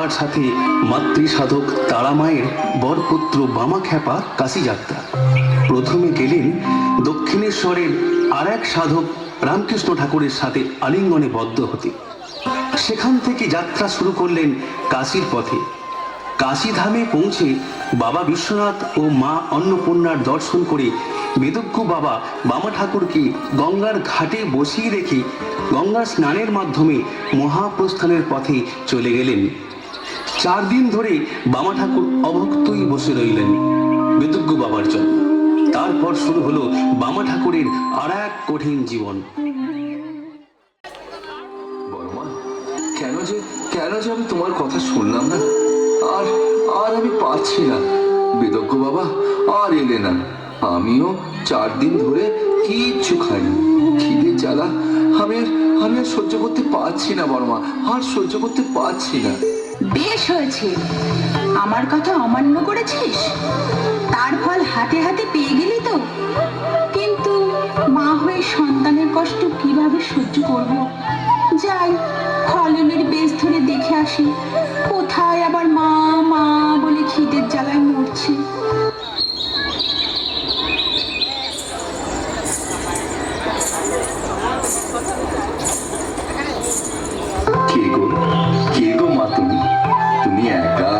তার সাথে মাতৃ সাধক তারামায়ের বরপুত্র বামাখ্যাপা কাশী যাত্রা। প্রথমে গেলেন দক্ষিণেশ্বরের আর এক সাধক রামকৃষ্ণ ঠাকুরের সাথে আলিঙ্গনে বদ্ধ হতে। সেখান থেকে যাত্রা শুরু করলেন কাশীর পথে। কাশীধামে পৌঁছে বাবা বিশ্বনাথ ও মা অন্নপূর্ণার দর্শন করে বেদজ্ঞ বাবা বামা ঠাকুরকে গঙ্গার ঘাটে বসিয়ে রেখে গঙ্গা স্নানের মাধ্যমে মহাপ্রস্থানের পথে চলে গেলেন। 4 দিন ধরে বামা ঠাকুর অভুক্তই বসে রইলেন বেদজ্ঞ বাবার জন্য। তারপর শুরু হলো বামা ঠাকুরের আর এক কঠিন জীবন। কেন যে আমি তোমার কথা শুনলাম না, আর আর আমি পাচ্ছি না। বেদজ্ঞ বাবা আর এলে না। আমিও 4 দিন ধরে কিচ্ছু খাইনি। খিদে জ্বালা আমি আর সহ্য করতে পারছি না বড়মা, আর সহ্য করতে পারছি না। বেশ হয়েছে, আমার কথা অমান্য করেছিস, তার ফল হাতে হাতে পেয়ে গেলি তো। কিন্তু মা হয়ে সন্তানের কষ্ট কিভাবে সহ্য করব? যাই, হলনের বেশ ধরে দেখে আসি কোথায় আবার মা মা বলে খিদের জ্বালায় মরছে। কে গো মা, তুমি একা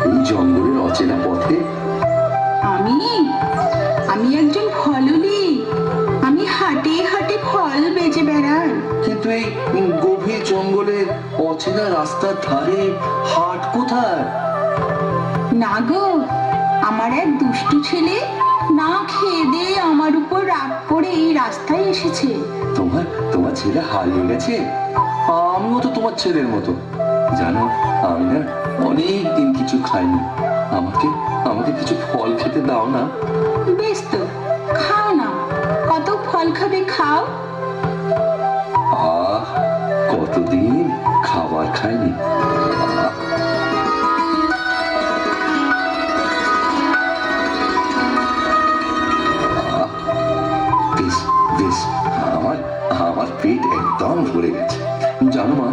এই জঙ্গলের অচেনা পথে? আমি একজন ফললি, আমি হাটে হাটে ফল বেচে বেড়াই। কিন্তু এই গভীর জঙ্গলের অচেনা রাস্তার ধারে হাট কোথায়? না গো, আমার এক দুষ্টু ছেলে না খেয়ে দিয়ে আমার উপর রাগ করে এই রাস্তায় এসেছে। তোমার ছেলে হারিয়ে গেছে? আমিও তো তোমার ছেলের মতো। জানো, আমি না অনেক দিন কিছু খাইনি। আমাকে কিছু ফল খেতে দাও না। বেশ তো, খাও না। কত ফল খাবে, খাও। কতদিন খাবার খাইনি। বেশ, আমার পেট একদম ভরে গেছে। জানো মা,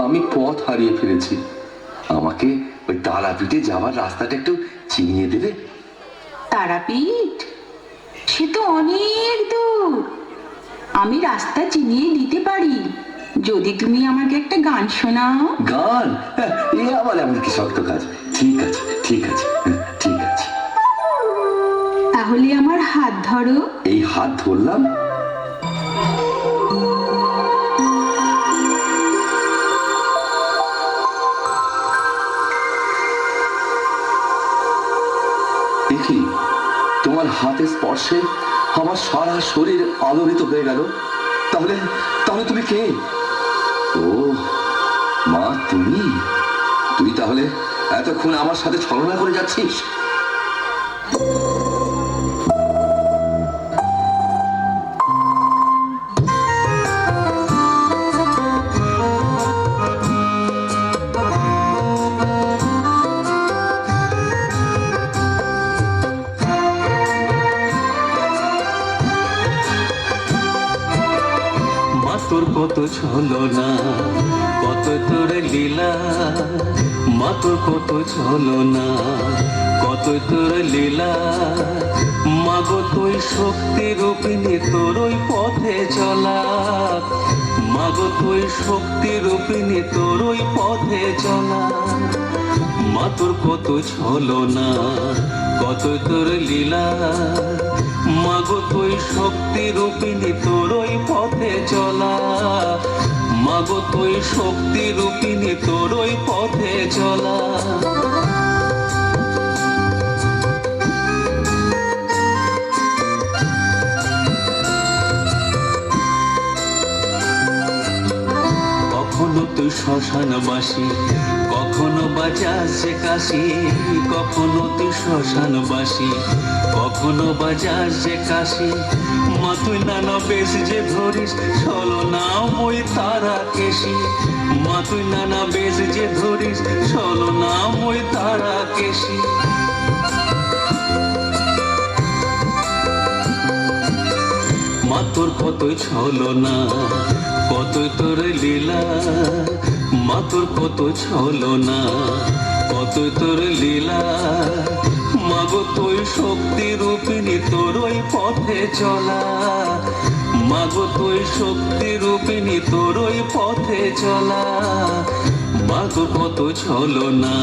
আমি পথ হারিয়ে ফেলেছি। আমাকে ওই তারাপীঠে যাওয়ার রাস্তাটা একটু চিনিয়ে দেবে? তারাপীঠ? সে তো অনেক দূর। আমি রাস্তা চিনিয়ে দিতে পারি, যদি তুমি আমাকে একটা গান শোনাও। গান? এ আবার এমন কি শক্ত কাজ? ঠিক আছে। তাহলে আমার হাত ধরো। এই হাত ধরলাম। দেখি, তোমার হাতের স্পর্শে আমার সারা শরীর আলোড়িত হয়ে গেল। তাহলে তুমি কে? ও মা, তুই তাহলে এতক্ষণ আমার সাথে ছলনা করে যাচ্ছিস? তোর কত ছলনা, কত তোর লীলা, মা তোর কত ছলনা, কত তোর লীলা। মাগো তুই শক্তি রূপিণী, তোর ওই পথে চলা। মাগো তুই শক্তি রূপিণী, তোর ওই পথে চলা। মা তোর কত ছলনা, কত তোর লীলা। মাগো তুই শক্তি রূপিণী, তোর ওই পথে চলা। মাগো তুই শক্তি রূপিণী, তোর ওই পথে চলা। কখনো তুই শ্মশানবাসী, কখনো বাজাস যে কাশি। কখনো তুই শ্মশানবাসী, কখনো বাজাস যে কাশি। মা তুই নানা বেশ যে ধরিস ছলনাময়ী তারা কেশি। মা তুই নানা বেশ যে ধরিস ছলনাময়ী তারা কেশি। মা তোর কত ছলনা, কত তোর লীলা। মা তোর কত ছলনা, কত তোর লীলা, মাগো তুই শক্তি রূপিণী, তোর ওই পথে চলা, মাগো তুই শক্তি রূপিণী, তোর ওই পথে চলা, মাগো কত ছলনা,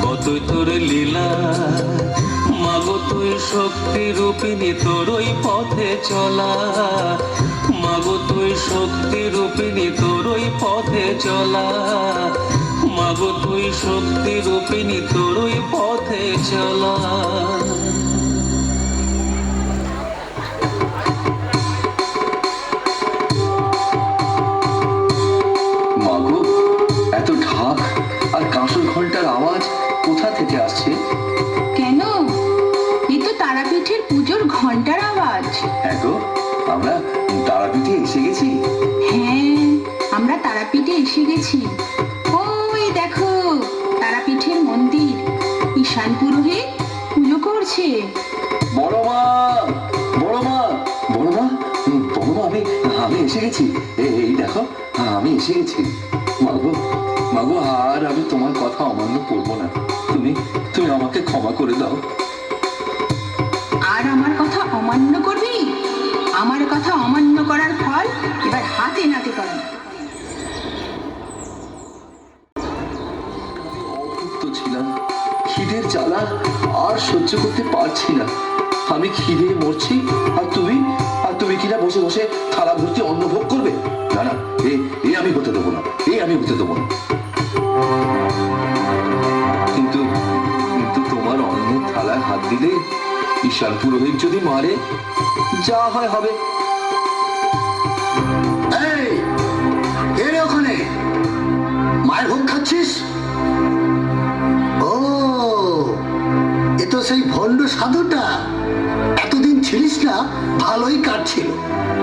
কত তোর লীলা, মাগো তুই শক্তি রূপিণী, তোর ওই পথে চলা, মাগো তুই শক্তি রূপিণী, তোর ওই পথে চলা, মাগো তুই শক্তি রূপিণী, তোর ওই পথে চলা। মাগো, এত ঢাক আর কাঁসর ঘন্টার আওয়াজ কোথা থেকে আসছে? কেন? এ তো তারাপীঠের পুজোর ঘন্টার আওয়াজ। হ্যাঁ গো, আমরা তারাপীঠে এসে গেছি। হ্যাঁ, আমরা তারাপীঠে এসে গেছি। ওই দেখো তারাপীঠের মন্দির, ঈশান পুরোহিত পুজো করছে। বড় মা, বড় মা, বড় মা, বড় মা, আমি এসে গেছি। এই দেখো, আমি এসে গেছি। মাগো, মাগো, আর আমি তোমার কথা অমান্য করবো না। তুমি তুমি আমাকে ক্ষমা করে দাও। আর আমার কথা অমান্য করবি? আমার কথা অমান্য করার ফল এবার হাতে নাতে পাবি। অভুক্ত ছিলাম, খিদের জ্বালা আর সহ্য করতে পারছি না। আমি খিদে মরছি, আর তুমি কিনা বসে বসে থালা ভর্তি অন্ন ভোগ করবে? না না, এ আমি হতে দেবো না, আমি হতে দেবো না। কিন্তু কিন্তু তোমার অন্নের থালায় হাত দিলে ঈশান পুরোহিত যদি মারে, যা হয় হবে। এই, কে রে ওখানে? মায়ের ভোগ খাচ্ছিস? ও, এ তো সেই ভণ্ড সাধুটা। এতদিন ছিলিস না, ভালোই কাটছিল।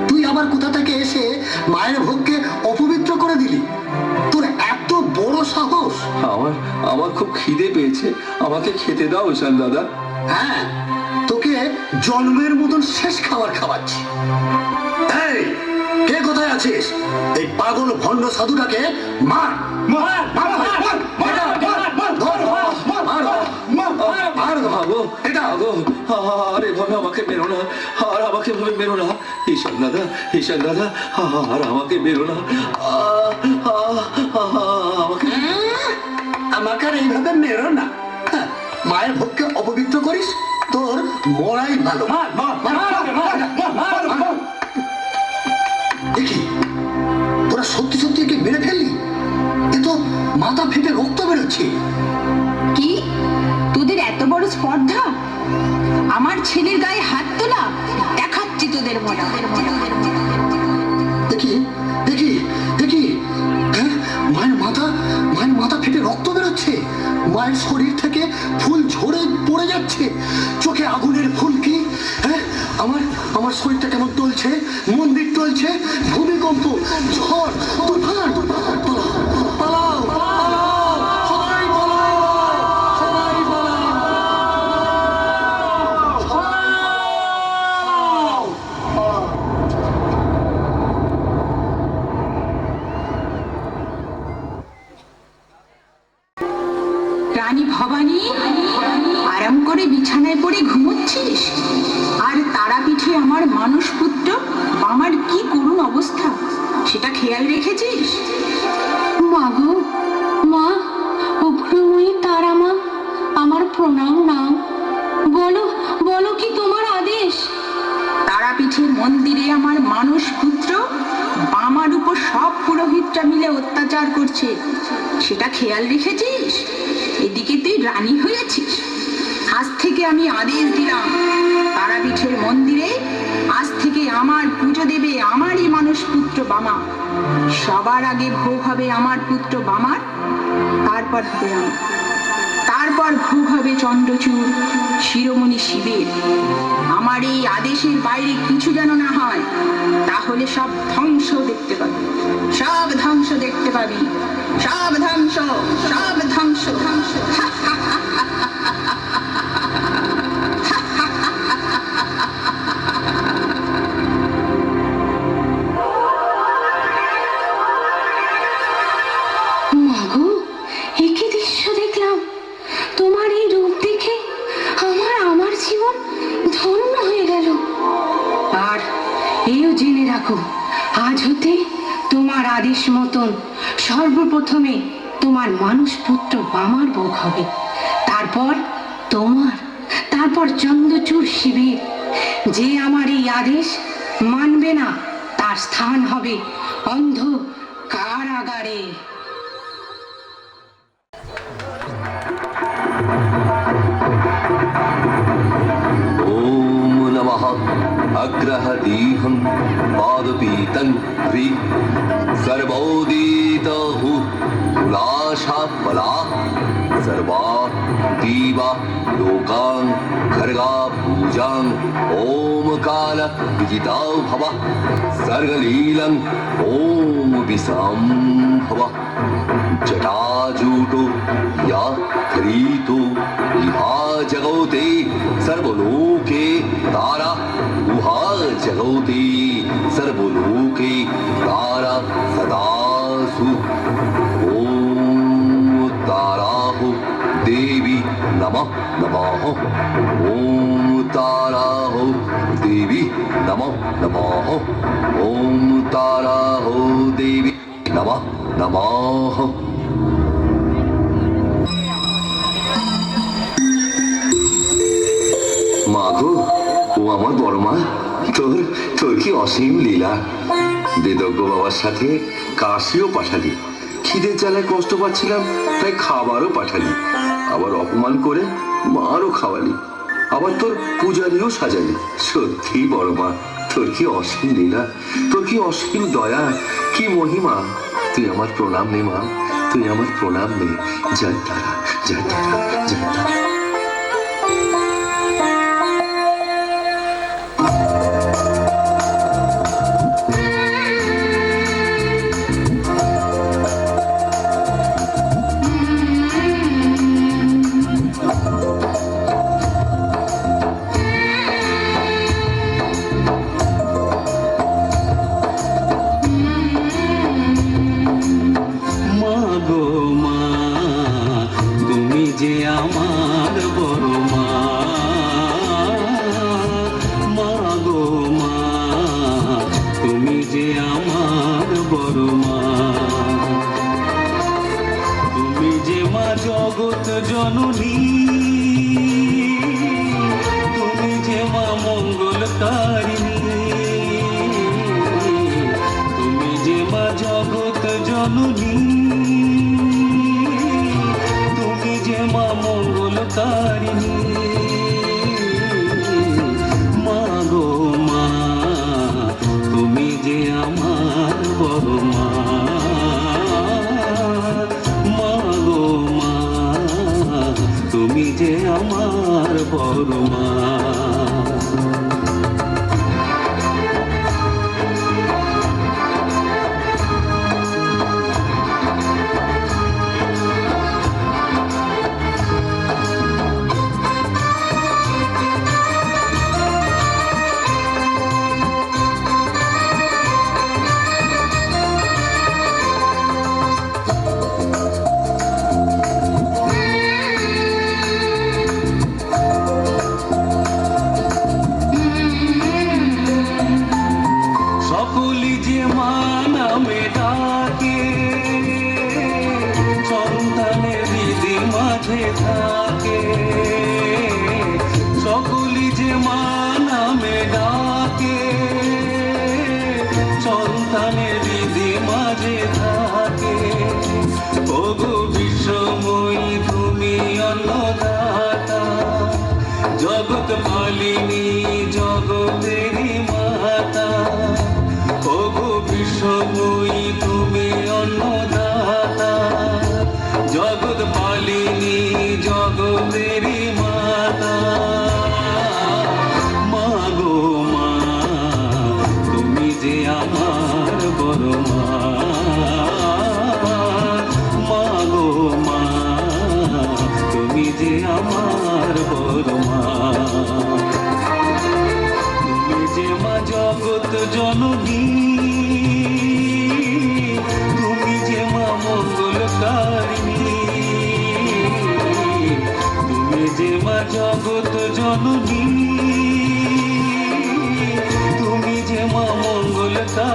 তুই আবার কোথা থেকে এসে মায়ের ভোগকে অপবিত্র করে দিলি? তোর এত বড় সাহস! আমার খুব খিদে পেয়েছে, আমাকে খেতে দাও ঈশান দাদা। হ্যাঁ, তোকে জন্মের মতন শেষ খাবার খাওয়াচ্ছি। এই, কে কোথায় আছিস? এই পাগল ভণ্ড সাধুটাকে মার! মার! মার! মার! মার! মার! ধর! মার! ভাগো, এটা আগো, আর এভাবে আমাকে মেরো না, আর আমাকে এভাবে মেরো না ঈশান দাদা, ঈশান দাদা, আর আমাকে মেরো না। আমাকে আমাকে আর এইভাবে মেরো না। হ্যাঁ, মায়ের ভোগকে অপবিত্র করিস? তোর মরাই ভালো। দেখি, তোরা সত্যি সত্যি একে মেরে ফেললি? এ তো মাথা ফেটে রক্ত বেরোচ্ছে। কি, তোদের এত বড় স্পর্ধা? আমার ছেলের গায়ে হাত তোলা? দেখাচ্ছি তোদের মজা। দেখি, দেখি, দেখি, হ্যাঁ, মায়ের মাথা ফেটে রক্ত বেরোচ্ছে। মায়ের শরীর থেকে ফুল ঝরে পড়ে যাচ্ছে, চোখে আগুনের ফুলকি। হ্যাঁ, আমার শরীরটা কেমন টলছে, মন্দির টলছে, ভূমিকম্প, ঝড়, তুফান। পালাও, পালাও, সবাই পালাও, সবাই পালাও, পালাও। রানী ভবানী, আরাম করে বিছানায় পড়ে ঘুমোচ্ছিস, আর তারাপীঠে আমার মানস পুত্র বামার কি করুণ অবস্থা, সেটা খেয়াল রেখেছিস? মাগো, মা, অগ্রময়ী তারা মা, আমার প্রণাম নাও। বলো, বলো কি তোমার আদেশ? তারাপীঠের মন্দিরে আমার মানস পুত্র বামার উপর সব পুরোহিতরা মিলে অত্যাচার করছে, সেটা খেয়াল রেখেছিস? এদিকে তুই রানী হয়েছিস। আজ থেকে আমি আদেশ দিলাম, তারাপীঠের মন্দিরে আজ থেকে আমার পুজো দেবে আমারই মানস পুত্র বামা। সবার আগে ভোগ হবে আমার পুত্র বামার, তারপর হবে আমার, তারপর ভোগ হবে চন্দ্রচূড় শিরোমণি শিবের। আমার এই আদেশের বাইরে কিছু যেন না হয়, তাহলে সব ধ্বংস দেখতে পাবি, সব ধ্বংস দেখতে পাবি, সব ধ্বংস, সব ধ্বংস, ধ্বংস। দেখো, আজ হতে তোমার আদেশ মতন সর্বপ্রথমে তোমার মানুষ পুত্র বামার ভোগ হবে, তারপর চন্দ্রচূড় শিবের। যে আমার এই আদেশ মানবে না তার স্থান হবে অন্ধ কারাগারে। ओम नमः अग्रहदीहं पादपीतं ह्रीं सर्वोदितहु कुलाशा बला सर्वा दीवा लोकां खर्गा पूजां ओम काल विजिता भव सर्गलीलं ओम विसंभव जटाजूटो या खरीतो इहा जगौते सर्वलोके तारा उहा जगौते सर्वलोके तारा सदासु ओम ताराहो देवी नमः नमः ओम ताराहो देवी नमः नमः ओम ताराहो देवी नमः नमः। মাগো, ও আমার বড় মা, তোর তোর কি অসীম লীলা। বেদজ্ঞ বাবার সাথে কাশিও পাঠালি, খিদের জ্বালায় কষ্ট পাচ্ছিলাম তাই খাবারও পাঠালি, আবার অপমান করে মারও খাওয়ালি, আবার তোর পূজারিও সাজালি। সত্যি বড় মা, তোর কি অসীম লীলা, তোর কি অসীম দয়া, কি মহিমা। তুই আমার প্রণাম নে মা, তুই আমার প্রণাম নে। জয় তারা, জয় তারা, জয় তারা। জগৎ জননী, তুমি যে মা মঙ্গলকারিণী, তুমি যে মা জগৎ জননী, তুমি যে মা মঙ্গলকারিণী। মা গো মা, তুমি যে আমার বড় মা। তুমি যে আমার বড় মা। সকলি যে মা নামে ডাকে, সন্তানের হৃদয় মাঝে থাকে। সকলি যে মা নামে ডাকে, সন্তানের হৃদয় মাঝে থাকে। ওগো বিশ্বময়ী তুমি অন্নদাতা, জগৎ মালিনী জগতেরই মাতা। ওগো বিশ্বময়ী তুমি অন্নদাতা, জগৎ পালিনী জগতেরই মাতা। মা গো মা, তুমি যে আমার বড় মা। মা গো মা, তুমি যে আমার বড় মা। তুমি যে মা জগৎ জননী, তুমি যে মা মঙ্গলকারিণী, তুমি যে মা জগৎ জননী, তুমি যে মা মঙ্গলকারিণী।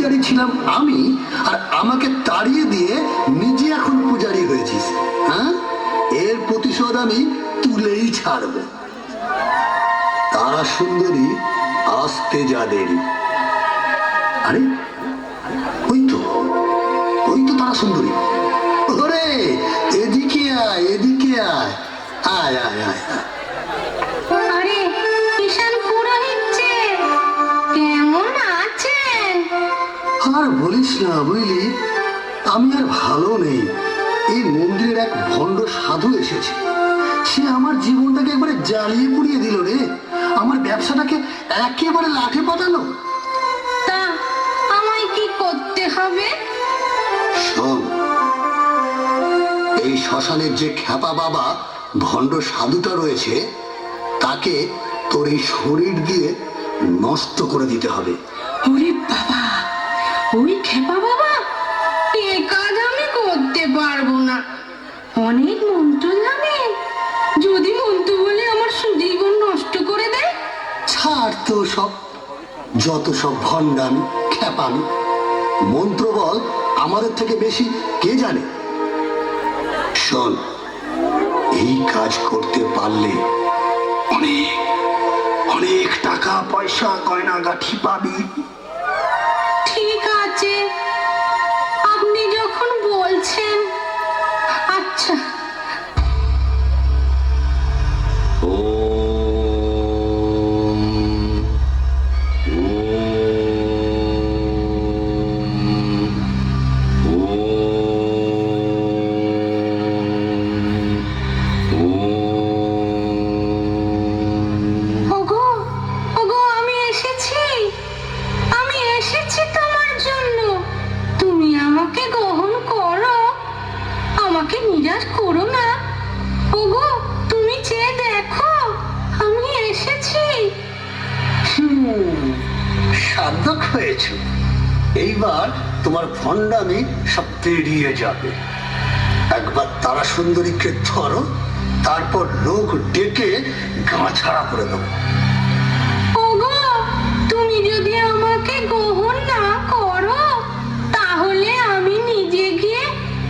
পূজারি ছিলাম আমি, আর আমাকে তাড়িয়ে দিয়ে নিজে এখন পূজারি হয়েছিস? হ্যাঁ, এর প্রতিশোধ আমি তুলেই ছাড়ব। তারা সুন্দরী আসতে যা দেরি। আরে ওই তো তারা সুন্দরী। ওরে এদিকে আয়, এদিকে আয়, আয় আয় আয় আয়। আরে কিষান পুরোহিত যে, কেমন আছেন? আর বলিস না, বুঝলি, আমি আর ভালো নেই। এই মন্দিরের এক ভণ্ড সাধু এসেছে, সে আমার জীবনটাকে একবারে জ্বালিয়ে পুড়িয়ে দিল রে। আমার ব্যবসাটাকে একেবারে লাঠে পাঠালো। তা আমায় কি করতে হবে? শোন, এই শ্মশানের যে খ্যাপা বাবা ভণ্ড সাধুটা রয়েছে, তাকে তোর এই শরীর দিয়ে নষ্ট করে দিতে হবে। ওরে বাবা, ওই খেপা বাবা, এ কাজ আমি করতে পারবো না। অনেক মন্ত্র জানে, যদি মন্ত্র বলে আমার জীবন নষ্ট করে দেয়। ছাড় তো সব, যত সব ভণ্ডামি খ্যাপামি। মন্ত্র বল আমাদের থেকে বেশি কে জানে? শোন, এই কাজ করতে পারলে অনেক অনেক টাকা পয়সা গয়নাগাঠি পাবি। ঠিক আছে, আপনি যখন বলছেন। আচ্ছা। ওগো, ওগো, আমি এসেছি, আমি এসেছি তোমার জন্য। তুমি আমাকে গ্রহণ করো, আমাকে নিরাশ করো না। ওগো, তুমি চেয়ে দেখো, আমি এসেছি। সাধক হয়েছ, এইবার তোমার ভণ্ডামি সব পেরিয়ে যাবে। একবার তারা সুন্দরীকে ধরো, তারপর লোক ডেকে গা ছাড়া করে দেবো। ওগো, তুমি যদি আমাকে গ্রহণ না করো, তাহলে আমি নিজে গিয়ে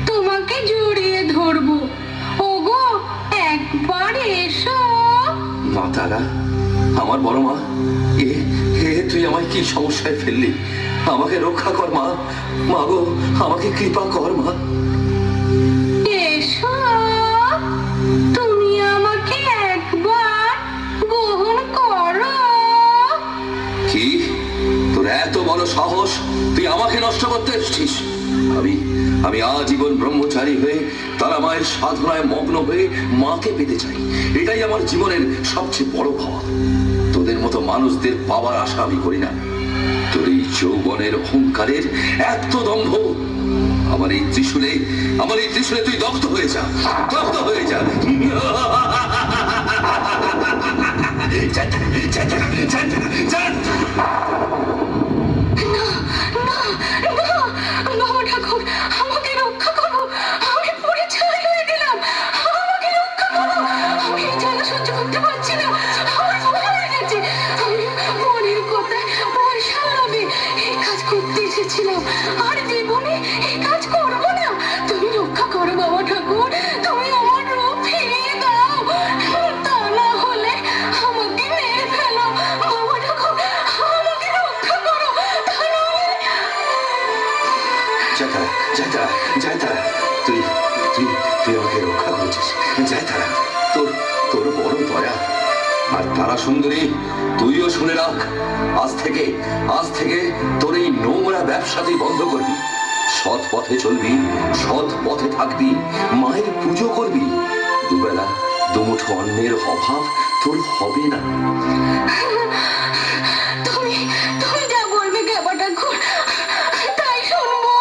তোমাকে জড়িয়ে ধরবো। ওগো, একবার এসো। মা তারা, আমার বড় মা, এ এ তুই আমায় কি সমস্যায় ফেললি? আমাকে রক্ষা কর মা, মা গো, আমাকে কৃপা কর মা। এসো, তুমি আমাকে একবার গ্রহণ করো। কি তোর এত বড় সাহস, তুই আমাকে নষ্ট করতে এসেছিস? আমি আজীবন ব্রহ্মচারী হয়ে তারা মায়ের সাধনায় মগ্ন হয়ে মাকে পেতে চাই। এটাই আমার জীবনের সবচেয়ে বড় পাওয়া। তোদের মতো মানুষদের পাওয়ার আশা আমি করি না। তোর এই যৌবনের অহংকারের এত দম্ভ, আমার এই ত্রিশূলে তুই দগ্ধ হয়ে যা, দগ্ধ হয়ে যা। বাবা ঠাকুর, আমাকে রক্ষা করো, আমি পুড়ে ছাই হয়ে গেলাম। আমাকে রক্ষা করো, আমি এই জ্বালা সহ্য করতে পারছি না। আমার ভয় হয়ে গেছে। আমি মনের কথায় পয়সা লোভে এই কাজ করতে এসেছিলাম, আর জীবনে এই কাজ করবো না। তুমি রক্ষা করো বাবা ঠাকুর, তুমি আমার রূপ ফিরিয়ে দাও, তা না হলে আমাকে মেরে ফেলো। বাবা ঠাকুর, আমাকে রক্ষা করো, তা না হলে। জয় তারা, তুই আমাকে রক্ষা করেছিস। জয় তারা, তোর বড় দয়া। আর তারা সুন্দরী, তুইও শুনে রাখ, আজ থেকে তোর এই নোংরা ব্যবসা তুই বন্ধ করবি। সৎ পথে চলবি, সৎ পথে থাকবি, মায়ের পুজো করবি। দুবেলা দুমুঠো অন্নের অভাব তোর হবে না। তুমি যা বলবে বাবা ঠাকুর, তাই শুনবো।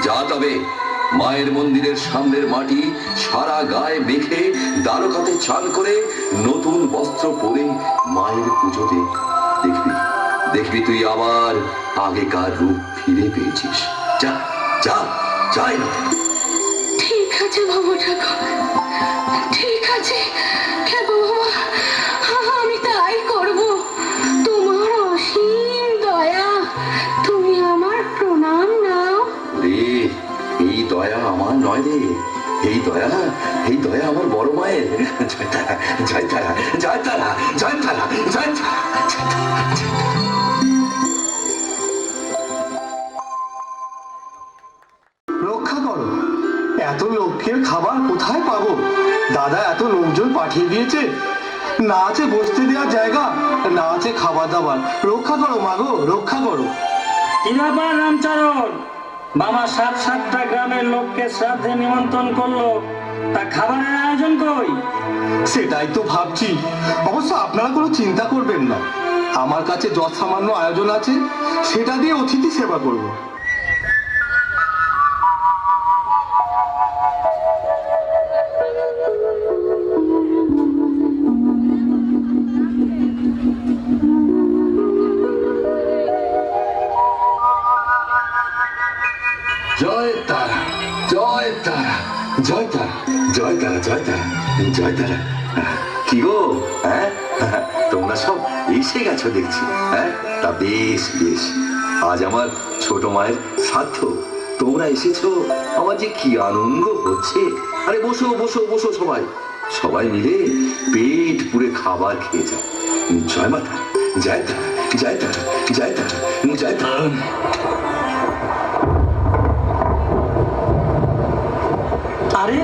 যা তবে মায়ের মন্দিরের সামনের মাটি সারা গায়ে মেখে দ্বারকাতে চান করে নতুন বস্ত্র পরে মায়ের পুজো দে। দেখবি তুই আবার আগেকার রূপ ফিরে পেয়েছিস। যাই না। ঠিক আছে বাবা ঠাকুর, ঠিক আছে বাবা, আমি তাই করব। তোমার অসীম দয়া, তুমি এই দয়া আমার বড় মায়ের। জয় তারা, জয় তারা, জয় তারা, জয় তারা, জয় তারা। রক্ষা করো, এত লোকের খাবার কোথায় পাবো? দাদা এত লোকজন পাঠিয়ে দিয়েছে, না আছে বসতে দেওয়ার জায়গা, না আছে খাবার দাবার। রক্ষা করো মাগো, রক্ষা করো। কি ব্যাপার রামচরণ? বাবা 7-7টা গ্রামের লোককে শ্রাদ্ধে নিমন্ত্রণ করলো, তা খাবারের আয়োজন কই? সেটাই তো ভাবছি। অবশ্য আপনারা কোনো চিন্তা করবেন না, আমার কাছে যত সামান্য আয়োজন আছে সেটা দিয়ে অতিথি সেবা করব। জয় তারা, জয় তারা, জয় তারা, জয় তারা, জয় তারা, জয় তারা। কি গো, হ্যাঁ তোমরা সব এসে গেছো দেখছি। হ্যাঁ, তা বেশ বেশ। আজ আমার ছোট মায়ের শ্রাদ্ধ, তোমরা এসেছো, আমার যে কি আনন্দ হচ্ছে। আরে বসো বসো বসো, সবাই সবাই মিলে পেট পুরে খাবার খেয়ে যাও। জয় মাতা, জয় তারা, জয় তারা, জয় তারা, জয় তারা। আরে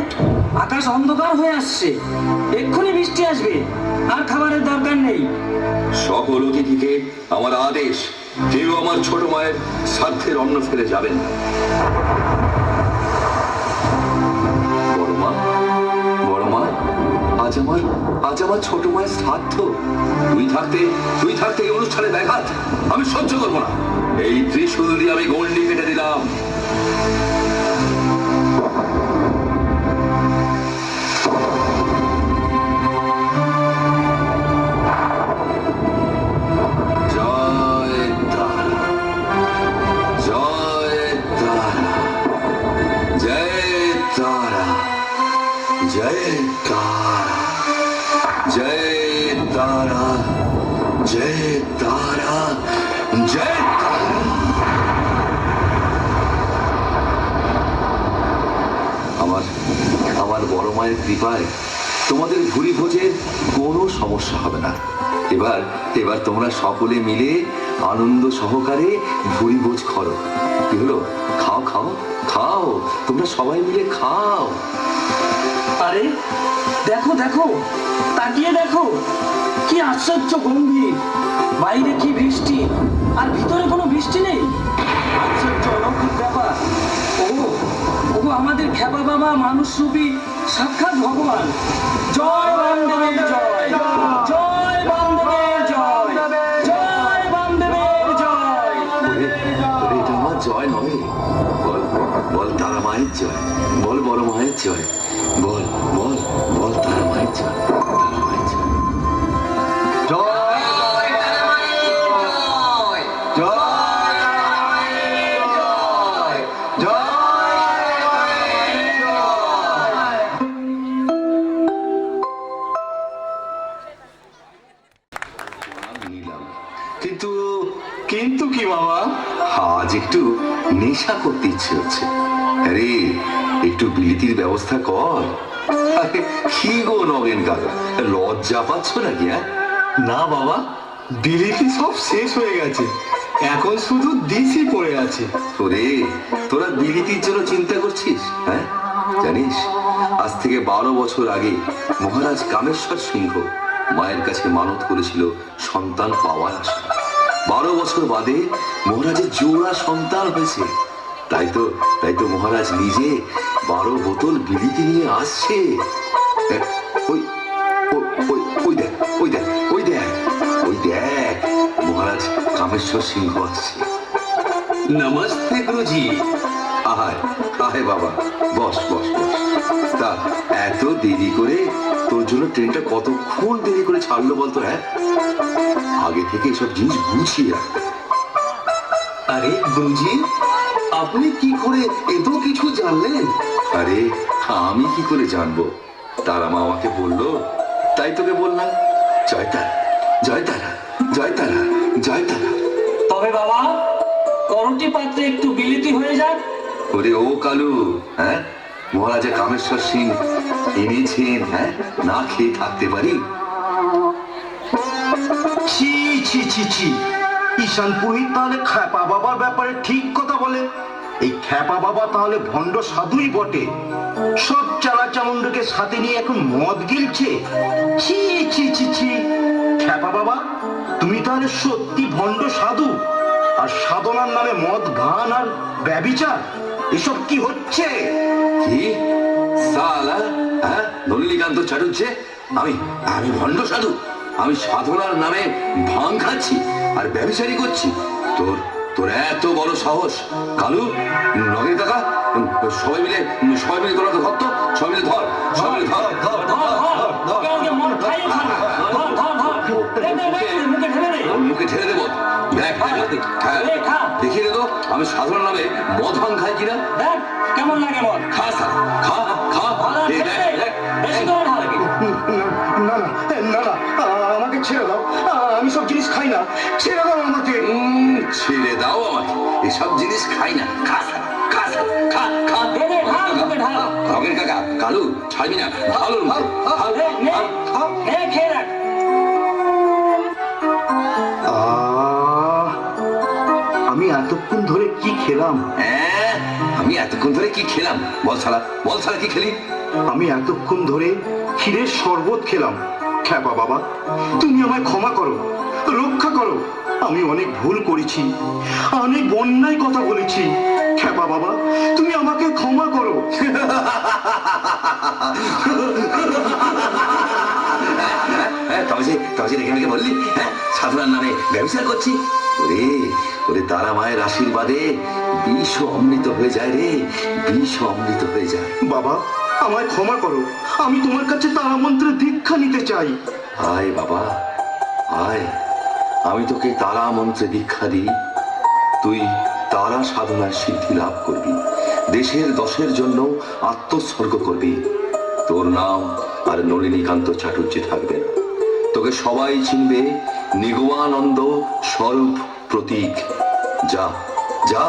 আকাশ অন্ধকার হয়ে আসছে, এক্ষুনি বৃষ্টি আসবে, আর খাবারের দরকার নেই। সকল অতিথিকে আমার আদেশ, কেউ আমার ছোট মায়ের শ্রাদ্ধের অন্ন ফেলে যাবেন না। বড় মা, বড় মা, আজ আমার ছোট মায়ের শ্রাদ্ধ। তুই থাকতে এই অনুষ্ঠানে ব্যাঘাত আমি সহ্য করবো না। এই ত্রিশূল দিয়ে আমি গণ্ডি কেটে দিলাম। जय तारा, जय तारा, जय तारा, जय तारा। আমার বড় মায়ের কৃপায় তোমাদের ভুরি ভোজের কোনো সমস্যা হবে না। এবার তোমরা সকলে মিলে আনন্দ সহকারে ভুরি ভোজ করো। কি হলো? খাও খাও খাও, তোমরা সবাই মিলে খাও। আরে দেখো দেখো, তাকিয়ে দেখো, কি আশ্চর্য গম্ভীর। বাইরে কি বৃষ্টি, আর ভিতরে কোনো বৃষ্টি নেই। আশ্চর্য অলৌকিক ব্যাপার। ওগো আমাদের খেপা বাবা মানুষরূপী সাক্ষাৎ ভগবান। জয় বামদেবের জয়, জয় বামদেবের জয়, জয় বামদেবের জয়। এটা আমার জয় নয়, বল তারা মায়ের জয়, বল বড় মায়ের জয়, বল বল বল তারা মায়ের জয়, তারা মায়ের জয়। কিন্তু কি বাবা? আজ একটু নেশা করতে ইচ্ছে হচ্ছে। আরে একটু বিলিতির ব্যবস্থা কর। আরে কি গো নগেন কাকা, লজ্জা পাচ্ছ নাকি? না বাবা, বিলিতি সব শেষ হয়ে গেছে, এখন শুধু দিশি পড়ে আছে। তোরা বিলিতির জন্য চিন্তা করছিস? হ্যাঁ, জানিস আজ থেকে 12 বছর আগে মহারাজ কামেশ্বর সিংহ মায়ের কাছে মানত করেছিল সন্তান পাওয়ার আশা। 12 বছর বাদে মহারাজের জোড়া সন্তান হয়েছে। তাই তো মহারাজ নিজে 12 বোতল বিলিতি নিয়ে আসছে। ওই দেখ ওই দেখ ওই দেখ ওই দেখ, মহারাজ কামেশ্বর সিংহ আসছে। নমস্তে গুরুজি। আয় আয় বাবা, বস বস বস। তা এত দেরি করে তোর জন্য ট্রেনটা কতক্ষণ দেরি করে ছাড়লো বলতো? হ্যাঁ, আগে থেকে এসব জিনিস গুছিয়ে রাখ। আরে গুরুজি, আপনি কি করে এত কিছু জানলেন? আরে আমি কি করে জানবো? তারা মা আমাকে বললো, তাই তোকে বললাম। জয় তারা, জয় তারা, জয় তারা, জয় তারা। তবে বাবা, করটি পাত্রে একটু বিলিতি হয়ে যাক। ওরে ও কালু, হ্যাঁ মহারাজা কামেশ্বর সিং এনেছেন, হ্যাঁ, না খেয়ে থাকতে পারি? ছি ছি ছি ছি, ঈশান পুরোহিত তাহলে খ্যাপা বাবার ব্যাপারে ঠিক কথা বলে। এই খ্যাপা বাবা তাহলে ভণ্ড সাধুই বটে, সব চালা চামুন্ডকে সাথে নিয়ে এখন মদ গিলছে। ছি ছি ছি ছি, খ্যাপা বাবা তুমি তাহলে সত্যি ভণ্ড সাধু, আর সাধনার নামে মদ গান আর ব্যভিচার, এসব কি হচ্ছে? কি সালা, হ্যাঁ, নলিনীকান্ত চাটুর্যে আমি আমি ভণ্ড সাধু? আমি সাধনার নামে ভাং খাচ্ছি আর ব্যভিচারী করছি? তোর তোর এত বড় সাহস! কালু, নগেন কাকা, সবাই মিলে তোরা ধর তো, সবাই মিলে ধর, সবাই মিলে ধর। ওকে মদ খাইয়ে খা। ধর, মুখে ঠেলে দে। ওর মুখে ঠেলে দেবো। দেখ, হ্যাঁ, দেখিয়ে দে তো আমি সাধনার নামে মদ ভাং খাই কিনা। দেখ কেমন লাগে মদ। খা স্যার, খা খা। এই দেখ, দেখ। বেশি করে ঢাল। না না না না, আমাকে ছেড়ে দাও, আমি সব জিনিস খাই না, ছেড়ে দাও আমাকে। ছেড়ে দাও আমাকে, এসব জিনিস খাই না। খা স্যার, খা স্যার, খা খা। দে, ঢাল, মুখে ঢাল। নগেন কাকা, কালু, ছাড়বি না, ঢাল ওর মুখে, ঢাল, নে, ঢাল। নে, খেয়ে রাখ। আমি এতক্ষণ ধরে কি খেলাম? হ্যাঁ, আমি এতক্ষণ ধরে কি খেলাম? বল শালা, বল শালা, কি খেলি? আমি এতক্ষণ ধরে ক্ষীরের শরবত খেলাম। খ্যাপা বাবা তুমি আমায় ক্ষমা করো, রক্ষা করো, আমি অনেক ভুল করেছি, অনেক অন্যায় কথা বলেছি। খ্যাপা বাবা তুমি আমাকে ক্ষমা করো। তবে রেখে রেখে বললি, হ্যাঁ, সাধনার নামে ব্যবসা করছি। ওরে ওরে, তারা মায়ের আশীর্বাদে বিষ অমৃত হয়ে যায় রে, বিষ অমৃত হয়ে যায়। বাবা আমায় ক্ষমা করো, আমি তোমার কাছে তারা মন্ত্রের দীক্ষা নিতে চাই। আয় বাবা, আয়, আমি তোকে তারা মন্ত্রে দীক্ষা দিই। তুই তারা সাধনার সিদ্ধি লাভ করবি, দেশের দশের জন্য আত্মোৎসর্গ করবি। তোর নাম আর নলিনীকান্ত চাটুর্যে থাকবে না, তোকে সবাই চিনবে নিগমানন্দ স্বরূপ প্রতীক। যা যা,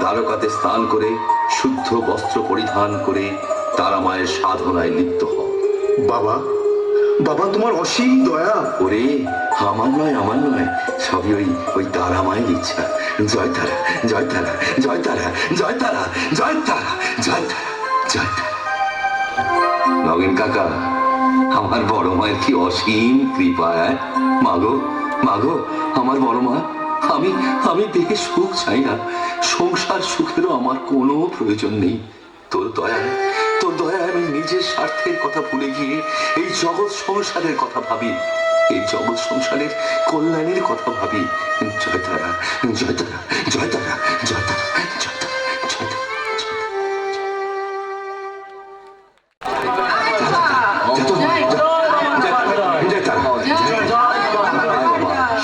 দ্বারকাতে স্নান করে শুদ্ধ বস্ত্র পরিধান করে তারা মায়ের সাধনায় লিপ্ত হ। বাবা বাবা তোমার অসীম দয়া। ওরে, আমার নয়, সবই ওই তারা মায়ের ইচ্ছা। জয় তারা, জয় তারা, জয় তারা, জয় তারা, জয় তারা, জয় তারা, জয় তারা। নগেন কাকা, আমার বড় মায়ের কি অসীম কৃপা! মাগো, মাগো, আমার বড় মা, আমি দেখে সুখ চাই না, সংসার সুখেরও আমার কোনো প্রয়োজন নেই। তোর দয়ায় আমি নিজের স্বার্থের কথা ভুলে গিয়ে এই জগৎ সংসারের কথা ভাবি, এই জগৎ সংসারের কল্যাণের কথা ভাবি। জয় তারা, জয় তারা, জয় তারা, জয় তারা, জয় তারা, জয় তারা।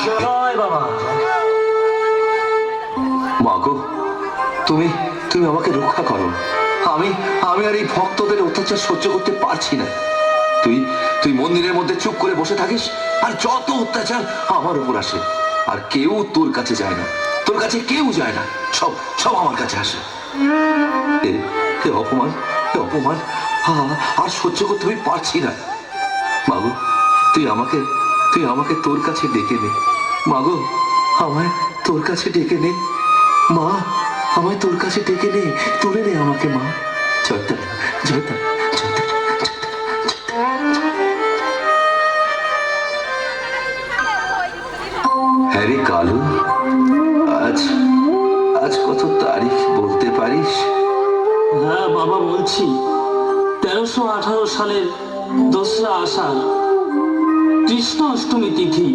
জয় বাবা। মাগো, তুমি তুমি আমাকে রক্ষা করো, আমি আর এই ভক্তদের অত্যাচার সহ্য করতে পারছি না। তুই মন্দিরের মধ্যে চুপ করে বসে থাকিস, আর যত অত্যাচার আমার উপর আসে, আর কেউ তোর কাছে যায় না, তোর কাছে কেউ যায় না, সব আমার কাছে আসে। এ অপমান, আর সহ্য করতে আমি পারছি না। মাগো, তুই আমাকে তোর কাছে ডেকে নে। মাগো, আমায় তোর কাছে ডেকে নে। মা, আমায় তোর কাছে ডেকে নে, তুলে নে আমাকে মা। জয় তারা, জয় তারা, জয় তারা, জয় তারা। হ্যাঁ রে কালু, আজ কত তারিখ বলতে পারিস? হ্যাঁ বাবা বলছি, 1318 সালের 2রা আষাঢ়, কৃষ্ণ অষ্টমী তিথি।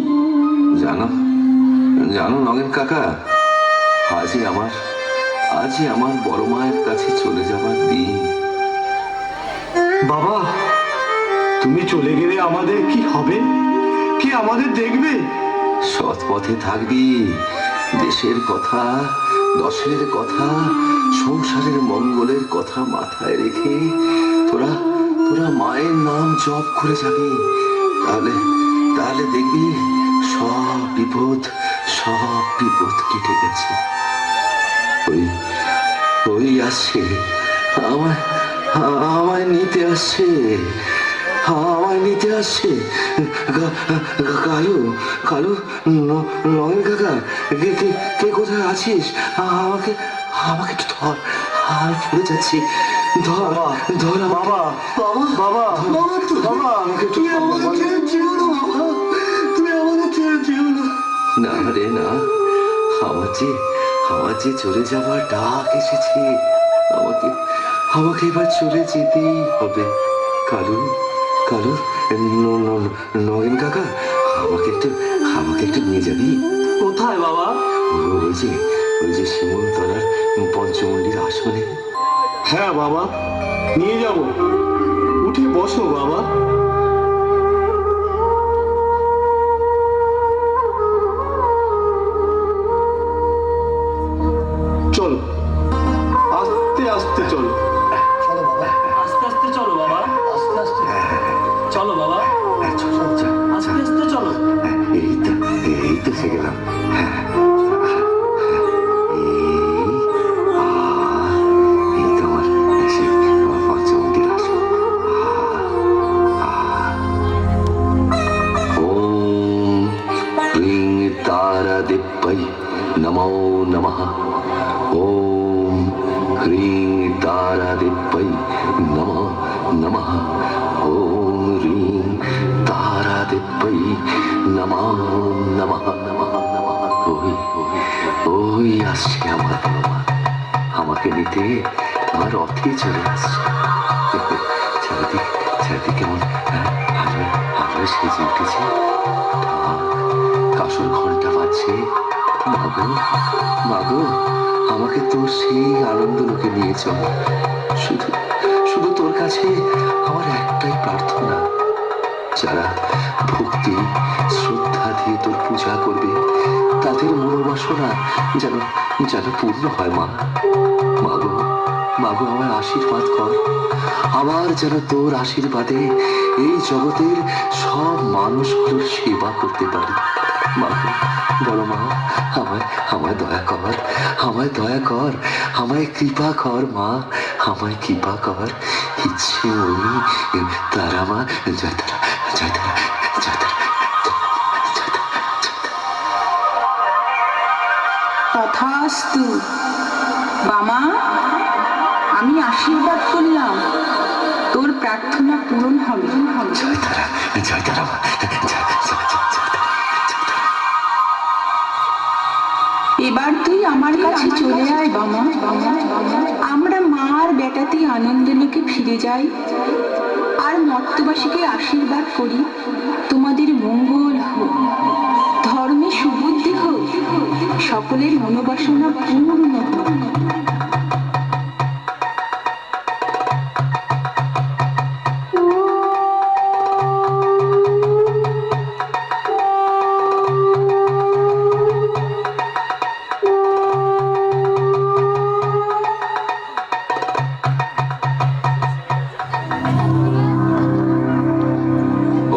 জানো নগেন কাকা, আজই আমার বড় মায়ের কাছে চলে যাবার দিন। বাবা তুমি চলে গেলে আমাদের কি হবে? কে আমাদের দেখবে? সৎ পথে থাকবি, দেশের কথা, দশের কথা, সংসারের মঙ্গলের কথা মাথায় রেখে তোরা মায়ের নাম জপ করে যাবি। তাহলে দেখবি সব বিপদ কেটে গেছে। ওই আসছে আমায় নিতে আসছে, আমায় নিতে আসছে। কালু, কালু, নয়ন কাকা, কে কোথায় আছিস? আমাকে আমাকে একটু ধর, আমি পড়ে যাচ্ছি। ধর, ধর বাবা, বাবা বাবা, বাবা বাবা, আমাকে একটু তুমি আমাদের ছেড়ে যেও না বাবা, তুমি আমাদের ছেড়ে যেও না। না রে না, আমার যে চলে যাবার ডাক এসেছে, আমাকে আমাকে এবার চলে যেতেই হবে। কালু, কালু, নগেন কাকা, আমাকে একটু নিয়ে যাবি? কোথায় বাবা? ওই যে শিমুলতলার পঞ্চমন্ডির আসনে। হ্যাঁ বাবা, নিয়ে যাব। উঠে বসো বাবা। চলো, আস্তে আস্তে চলো। চলো বাবা, আস্তে আস্তে চলো বাবা, আস্তে আস্তে। চলো বাবা, চল, চল, আস্তে আস্তে চলো। এই তো এসে গেলাম। এই তো আমার সেই পঞ্চমন্ডির আসন। ওম ক্লিং তারাদিব্যৈ নমো নমঃ। ওম হ্রিং তারাদিব্যৈ নমো নমঃ। ওম হ্রিং তারাদিব্যৈ নমো নমঃ নমঃ নমঃ। ওই আসছে আমার বাবা, আমাকে নিতে আমার রথে চলে আসছে। চারিদিক কেমন আলো আলো সেজে উঠেছে। কাসর ঘন্টা বাজছে। মাগো, মাগো, আমাকে তোর সেই আনন্দ লোকে নিয়ে চল। শুধু শুধু তোর কাছে আমার একটাই প্রার্থনা, যারা ভক্তি শ্রদ্ধা দিয়ে তোর পূজা করবে তাদের মনোবাসনা যেন যেন পূর্ণ হয়। মাগো, মাগো, আমায় আশীর্বাদ কর। আমার যেন তোর আশীর্বাদে এই জগতের সব মানুষগুলোর সেবা করতে পারি। মাগো, বলো মা, আমায় আমায় দয়া কর, আমায় দয়া কর, আমায় কৃপা কর মা, আমায় কৃপা কর। ইচ্ছে ওই তারা মা, জয় তারা, জয় তারা, জয় তারা, জয় তারা। তথাস্তু। বামা, আমি আশীর্বাদ করলাম, তোর প্রার্থনা পূরণ হবে। জয় তারা, জয় তারা মা, জয়, জয়, জয়, জয় তারা, জয় তারা। এবার তুই আমার কাছে চলে আয় বামা। আমরা মা আর বেটাতেই আনন্দলোকে ফিরে যাই আর মর্তবাসীকে আশীর্বাদ করি, তোমাদের মঙ্গল হোক, ধর্মে সুবুদ্ধি হোক, সকলের মনোবাসনা পূর্ণ হোক।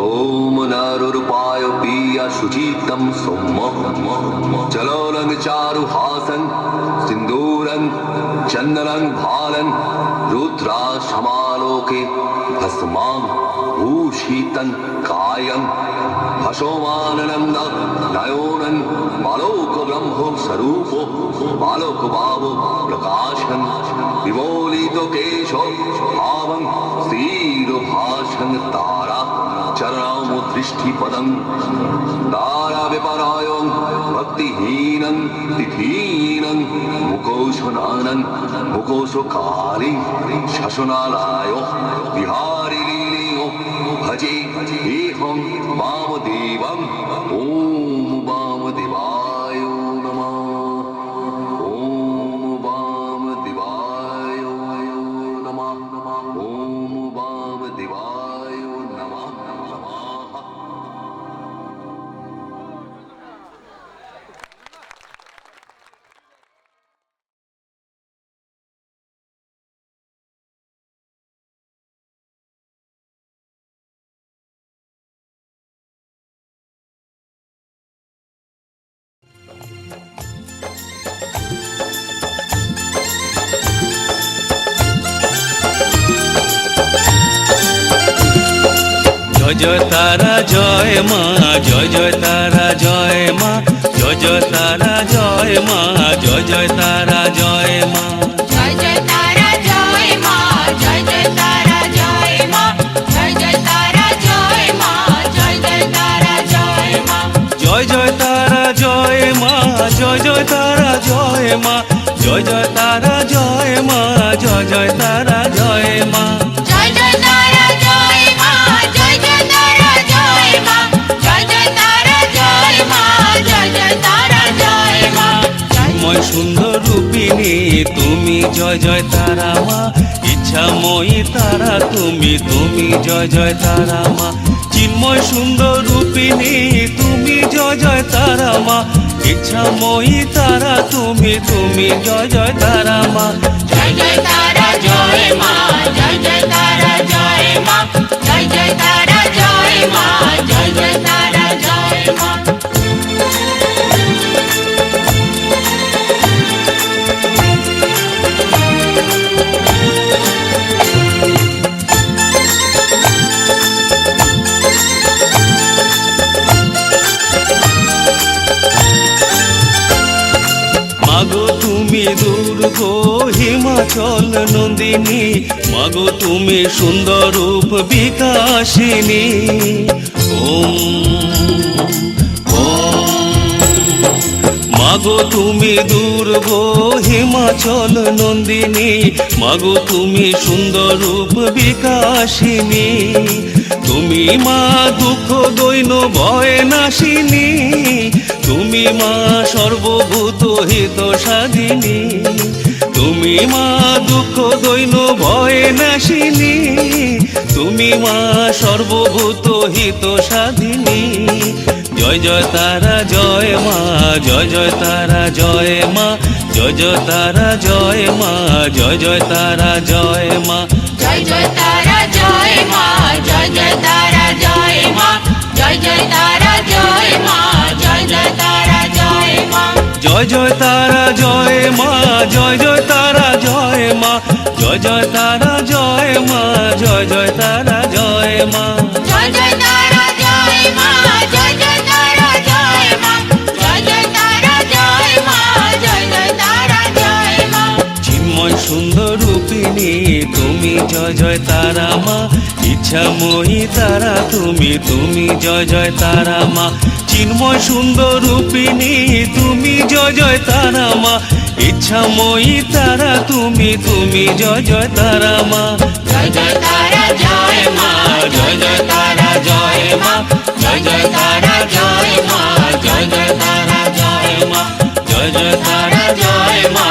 ओम नारुरूपाय पिया शुचितं सौम्यं चलोलं चारुहासं सिन्दूरं चन्दनं भालं रुद्राशमालोके भस्मां भूषितं कायं भसोमानन्द नयोनं बालोकब्रह्म स्वरूपो बालोकबाबो प्रकाशं विमोलितो केशो भावं स्थिरभाषं तारा चरणौ दृष्टिपदं तारा विपरायं भक्तिहीनं तिथीनं मुकोशनानं मुकोशकाली शशनालायो विहारि लीलेयो भजे एहं वामदेवं। ॐ वामदेवाय नमः। ॐ वामदेवाय नमः। ॐ वामदेवाय नमः। জয় জয় তারা জয় মা, জয় জয় তারা জয় মা, জয় জয় তারা জয় মা, জয় জয় তারা জয় মা। জয় জয় তারা জয় মা, জয় জয় তারা জয় মা, জয় জয় তারা জয় মা, জয় জয় তারা জয় মা। জয় জয় তারা জয় মা, জয় জয় তারা জয় মা, জয় জয় তারা জয় মা, জয় জয় তারা জয় মা। জয় জয় তারা জয় মা, জয় জয় তারা জয় মা, জয় জয় তারা জয় মা, জয় জয় তারা জয় মা। চিন্ময় সুন্দর রূপিণী তুমি জয় জয় তারা মা, ইচ্ছাময়ী তারা তুমি, তুমি জয় জয় তারা মা। চিন্ময় সুন্দর রূপিণী তুমি জয় জয় তারা মা, ইচ্ছাময়ী তারা তুমি, তুমি জয় জয় তারা মা। জয় জয় তারা জয় মা, জয় জয় তারা জয় মা, জয় জয় তারা জয় মা, জয় জয় তারা জয় মা। মাগো তুমি দুর্গ হিমাচল নন্দিনী, মাগো তুমি সুন্দর রূপ বিকাশিনী। মাগো তুমি দুর্গ হিমাচল নন্দিনী, মাগো তুমি সুন্দর রূপ বিকাশিনী। তুমি মা দুঃখ দৈন ভয় নাশিনী, তুমি মা সর্বভূত হিত সাধিনী। তুমি মা দুঃখ দৈন ভয় নাশিনী, তুমি মা সর্বভূত হিত সাধিনী। জয় জয় তারা জয় মা, জয় জয় তারা জয় মা, জয় জয় তারা জয় মা, জয় জয় তারা জয় মা। জয় জয় তারা জয় মা, জয় জয় তারা জয় মা, জয় জয় তারা জয় মা, জয় জয় তারা জয় মা। জয় জয় তারা জয় মা, জয় জয় তারা জয় মা, জয় জয় তারা জয় মা, জয় জয় তারা জয় মা। জয় জয় তারা জয় মা, জয় জয় তারা জয় মা, জয় জয় তারা জয় মা, জয় জয় তারা জয় মা। চিন্ময় সুন্দর রূপিণী তুমি জয় জয় তারা মা, ইচ্ছাময়ী তারা তুমি, তুমি জয় জয় তারা মা। চিন্ময় সুন্দর রূপিণী তুমি জয় জয় তারা মা, ইচ্ছাময়ী তারা তুমি, তুমি জয় জয় তারা মা। জয় জয় তারা জয় মা, জয় জয় তারা জয় মা, জয় জয় তারা জয় মা, জয় জয় তারা জয় মা, জয় জয় তারা জয় মা।